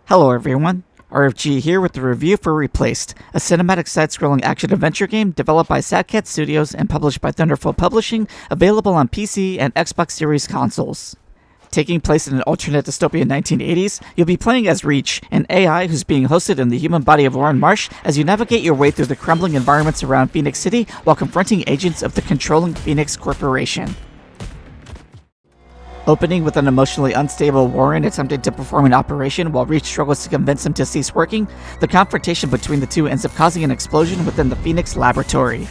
Hello everyone, RFG here with the review for Replaced, a cinematic side-scrolling action-adventure game developed by Sadcat Studios and published by Thunderful Publishing, available on PC and Xbox Series consoles. Taking place in an alternate dystopian 1980s, you'll be playing as Reach, an AI who's being hosted in the human body of Warren Marsh as you navigate your way through the crumbling environments around Phoenix City while confronting agents of the controlling Phoenix Corporation. Opening with an emotionally unstable Warren attempting to perform an operation while Reach struggles to convince him to cease working, the confrontation between the two ends up causing an explosion within the Phoenix laboratory.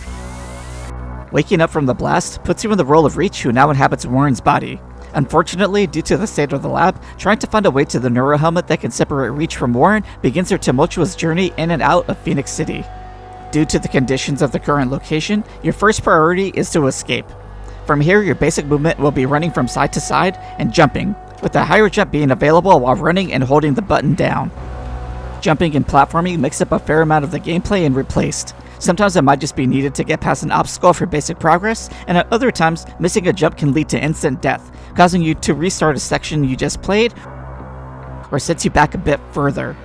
Waking up from the blast puts you in the role of Reach, who now inhabits Warren's body. Unfortunately, due to the state of the lab, trying to find a way to the neurohelmet that can separate Reach from Warren begins their tumultuous journey in and out of Phoenix City. Due to the conditions of the current location, your first priority is to escape. From here, your basic movement will be running from side to side and jumping, with a higher jump being available while running and holding the button down. Jumping and platforming makes up a fair amount of the gameplay in Replaced. Sometimes it might just be needed to get past an obstacle for basic progress, and at other times, missing a jump can lead to instant death, causing you to restart a section you just played, or sets you back a bit further.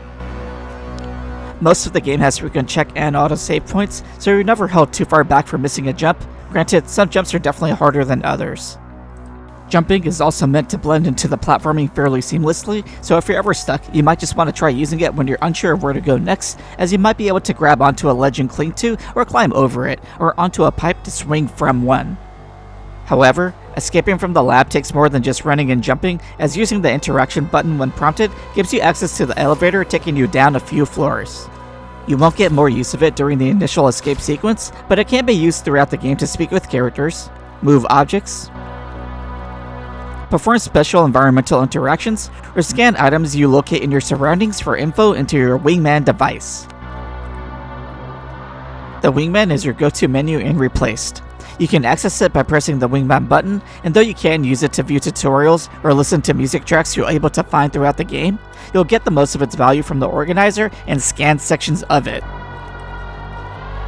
Most of the game has frequent check and auto save points, so you're never held too far back for missing a jump. Granted, some jumps are definitely harder than others. Jumping is also meant to blend into the platforming fairly seamlessly, so if you're ever stuck, you might just want to try using it when you're unsure of where to go next, as you might be able to grab onto a ledge and cling to, or climb over it, or onto a pipe to swing from one. However, escaping from the lab takes more than just running and jumping, as using the interaction button when prompted gives you access to the elevator taking you down a few floors. You won't get more use of it during the initial escape sequence, but it can be used throughout the game to speak with characters, move objects, perform special environmental interactions, or scan items you locate in your surroundings for info into your WINGMAN device. The WINGMAN is your go-to menu in Replaced. You can access it by pressing the WINGMAN button, and though you can use it to view tutorials or listen to music tracks you're able to find throughout the game, you'll get the most of its value from the organizer and scanned sections of it.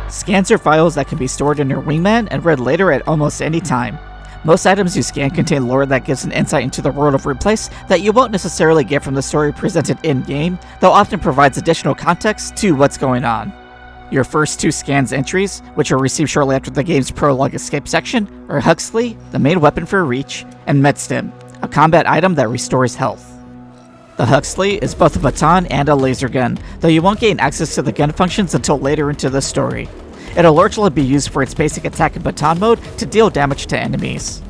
Scans are files that can be stored in your WINGMAN and read later at almost any time. Most items you scan contain lore that gives an insight into the world of Replaced that you won't necessarily get from the story presented in-game, though often provides additional context to what's going on. Your first two scans entries, which are received shortly after the game's prologue escape section, are Huxley, the main weapon for Reach, and Medstim, a combat item that restores health. The Huxley is both a baton and a laser gun, though you won't gain access to the gun functions until later into the story. It'll largely be used for its basic attack and baton mode to deal damage to enemies.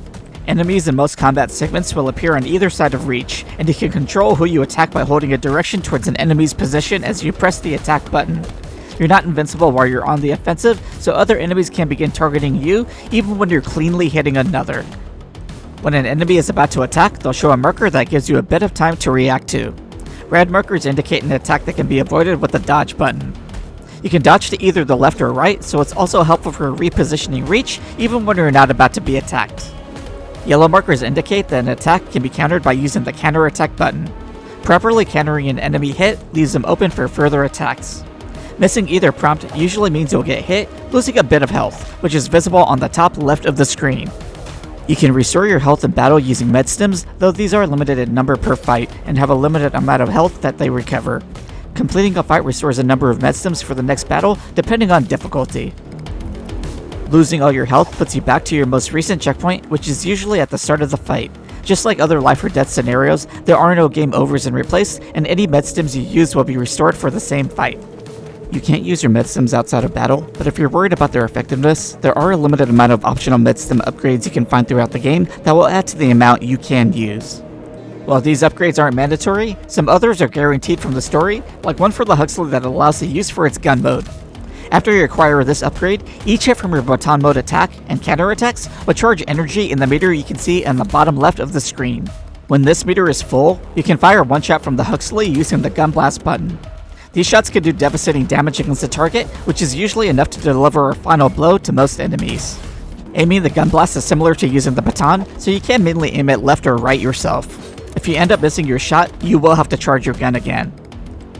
Enemies in most combat segments will appear on either side of Reach, and you can control who you attack by holding a direction towards an enemy's position as you press the attack button. You're not invincible while you're on the offensive, so other enemies can begin targeting you even when you're cleanly hitting another. When an enemy is about to attack, they'll show a marker that gives you a bit of time to react to. Red markers indicate an attack that can be avoided with the dodge button. You can dodge to either the left or right, so it's also helpful for repositioning Reach even when you're not about to be attacked. Yellow markers indicate that an attack can be countered by using the counter attack button. Properly countering an enemy hit leaves them open for further attacks. Missing either prompt usually means you'll get hit, losing a bit of health, which is visible on the top left of the screen. You can restore your health in battle using medstims, though these are limited in number per fight and have a limited amount of health that they recover. Completing a fight restores a number of medstims for the next battle, depending on difficulty. Losing all your health puts you back to your most recent checkpoint, which is usually at the start of the fight. Just like other life or death scenarios, there are no game overs in Replaced, and any medstims you use will be restored for the same fight. You can't use your medstims outside of battle, but if you're worried about their effectiveness, there are a limited amount of optional medstim upgrades you can find throughout the game that will add to the amount you can use. While these upgrades aren't mandatory, some others are guaranteed from the story, like one for the Huxley that allows the use for its gun mode. After you acquire this upgrade, each hit from your baton mode attack and counter attacks will charge energy in the meter you can see on the bottom left of the screen. When this meter is full, you can fire one shot from the Huxley using the gun blast button. These shots can do devastating damage against the target, which is usually enough to deliver a final blow to most enemies. Aiming the gun blast is similar to using the baton, so you can mainly aim it left or right yourself. If you end up missing your shot, you will have to charge your gun again.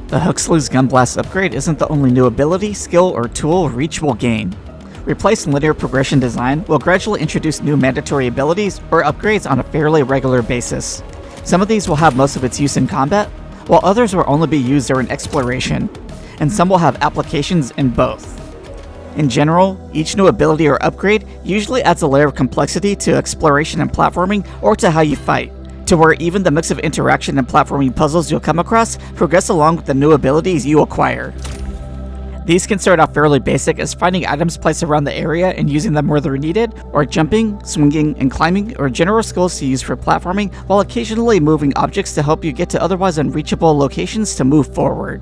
The Huxley's gun blast upgrade isn't the only new ability, skill, or tool Reach will gain. Replace linear progression design will gradually introduce new mandatory abilities or upgrades on a fairly regular basis. Some of these will have most of its use in combat, while others will only be used during exploration, and some will have applications in both. In general, each new ability or upgrade usually adds a layer of complexity to exploration and platforming, or to how you fight, to where even the mix of interaction and platforming puzzles you'll come across progress along with the new abilities you acquire. These can start off fairly basic as finding items placed around the area and using them where they're needed, or jumping, swinging, and climbing, or general skills to use for platforming, while occasionally moving objects to help you get to otherwise unreachable locations to move forward.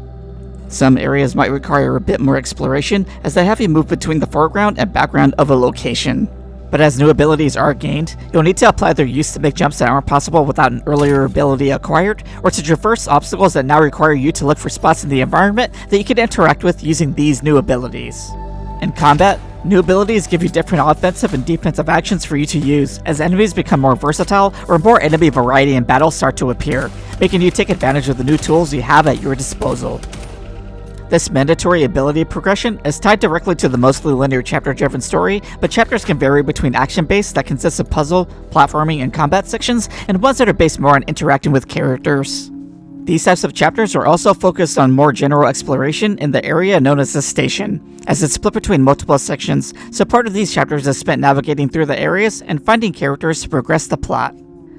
Some areas might require a bit more exploration, as they have you move between the foreground and background of a location. But as new abilities are gained, you'll need to apply their use to make jumps that aren't possible without an earlier ability acquired, or to traverse obstacles that now require you to look for spots in the environment that you can interact with using these new abilities. In combat, new abilities give you different offensive and defensive actions for you to use, as enemies become more versatile or more enemy variety in battle start to appear, making you take advantage of the new tools you have at your disposal. This mandatory ability progression is tied directly to the mostly linear chapter-driven story, but chapters can vary between action-based that consists of puzzle, platforming, and combat sections, and ones that are based more on interacting with characters. These types of chapters are also focused on more general exploration in the area known as the station, as it's split between multiple sections, so part of these chapters is spent navigating through the areas and finding characters to progress the plot.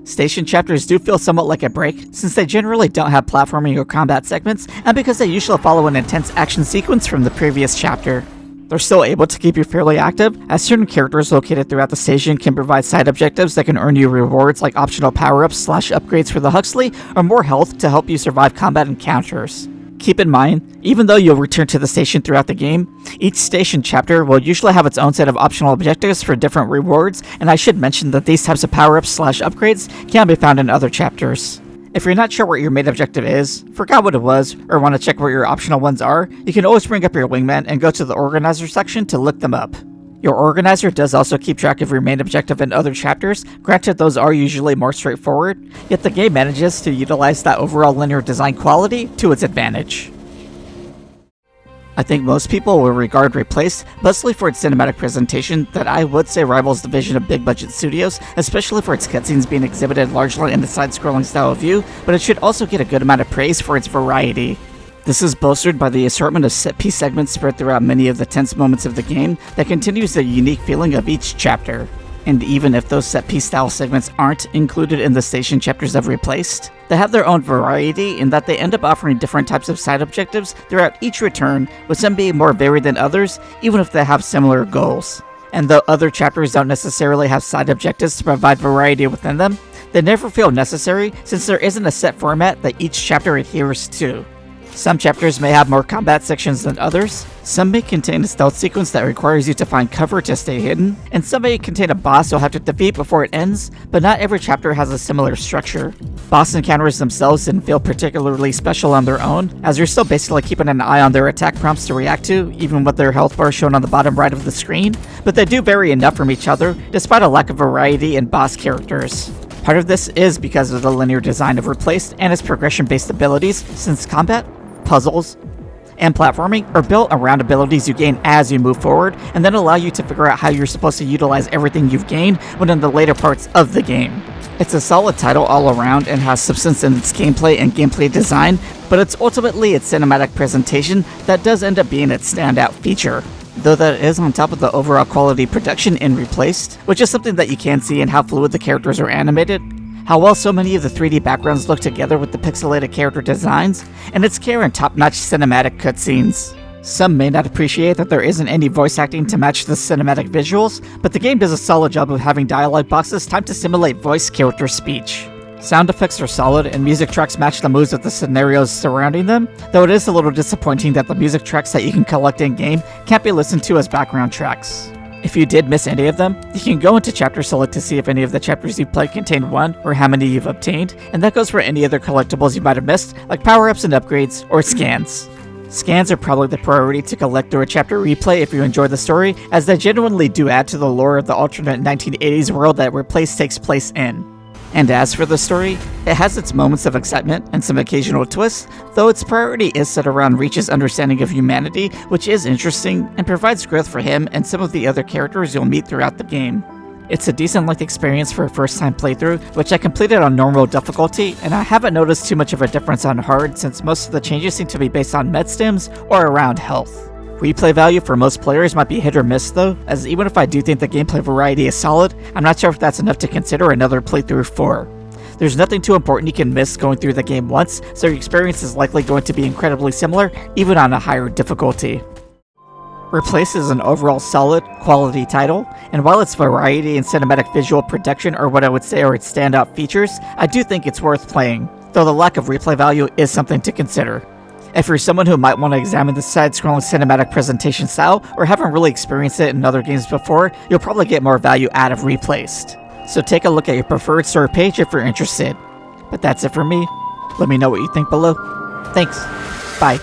Station chapters do feel somewhat like a break, since they generally don't have platforming or combat segments, and because they usually follow an intense action sequence from the previous chapter. They're still able to keep you fairly active, as certain characters located throughout the station can provide side objectives that can earn you rewards like optional power-ups / upgrades for the Huxley, or more health to help you survive combat encounters. Keep in mind, even though you'll return to the station throughout the game, each station chapter will usually have its own set of optional objectives for different rewards, and I should mention that these types of power-ups / upgrades can be found in other chapters. If you're not sure what your main objective is, forgot what it was, or want to check what your optional ones are, you can always bring up your wingman and go to the organizer section to look them up. Your organizer does also keep track of your main objective in other chapters, granted those are usually more straightforward, yet the game manages to utilize that overall linear design quality to its advantage. I think most people will regard Replaced mostly for its cinematic presentation that I would say rivals the vision of big budget studios, especially for its cutscenes being exhibited largely in the side-scrolling style view, but it should also get a good amount of praise for its variety. This is bolstered by the assortment of set-piece segments spread throughout many of the tense moments of the game that continues the unique feeling of each chapter. And even if those set-piece style segments aren't included in the station chapters of Replaced, they have their own variety in that they end up offering different types of side objectives throughout each return, with some being more varied than others, even if they have similar goals. And though other chapters don't necessarily have side objectives to provide variety within them, they never feel necessary since there isn't a set format that each chapter adheres to. Some chapters may have more combat sections than others, some may contain a stealth sequence that requires you to find cover to stay hidden, and some may contain a boss you'll have to defeat before it ends, but not every chapter has a similar structure. Boss encounters themselves didn't feel particularly special on their own, as you're still basically keeping an eye on their attack prompts to react to, even with their health bar shown on the bottom right of the screen, but they do vary enough from each other, despite a lack of variety in boss characters. Part of this is because of the linear design of Replaced and its progression-based abilities, since combat, puzzles, and platforming are built around abilities you gain as you move forward, and then allow you to figure out how you're supposed to utilize everything you've gained when in the later parts of the game. It's a solid title all around and has substance in its gameplay and gameplay design, but it's ultimately its cinematic presentation that does end up being its standout feature. Though that is on top of the overall quality production in Replaced, which is something that you can see in how fluid the characters are animated, how well so many of the 3D backgrounds look together with the pixelated character designs, and its care in top-notch cinematic cutscenes. Some may not appreciate that there isn't any voice acting to match the cinematic visuals, but the game does a solid job of having dialogue boxes timed to simulate voice character speech. Sound effects are solid, and music tracks match the moods of the scenarios surrounding them, though it is a little disappointing that the music tracks that you can collect in-game can't be listened to as background tracks. If you did miss any of them, you can go into Chapter Select to see if any of the chapters you've played contain one, or how many you've obtained, and that goes for any other collectibles you might have missed, like power-ups and upgrades, or scans. Scans are probably the priority to collect through a chapter replay if you enjoy the story, as they genuinely do add to the lore of the alternate 1980s world that Replaced takes place in. And as for the story, it has its moments of excitement and some occasional twists, though its priority is set around Reach's understanding of humanity, which is interesting and provides growth for him and some of the other characters you'll meet throughout the game. It's a decent length experience for a first time playthrough, which I completed on normal difficulty, and I haven't noticed too much of a difference on hard since most of the changes seem to be based on med stims or around health. Replay value for most players might be hit or miss though, as even if I do think the gameplay variety is solid, I'm not sure if that's enough to consider another playthrough for. There's nothing too important you can miss going through the game once, so your experience is likely going to be incredibly similar, even on a higher difficulty. Replace is an overall solid, quality title, and while its variety and cinematic visual production are what I would say are its standout features, I do think it's worth playing, though the lack of replay value is something to consider. If you're someone who might want to examine the side-scrolling cinematic presentation style, or haven't really experienced it in other games before, you'll probably get more value out of Replaced. So take a look at your preferred store page if you're interested. But that's it for me. Let me know what you think below. Thanks. Bye.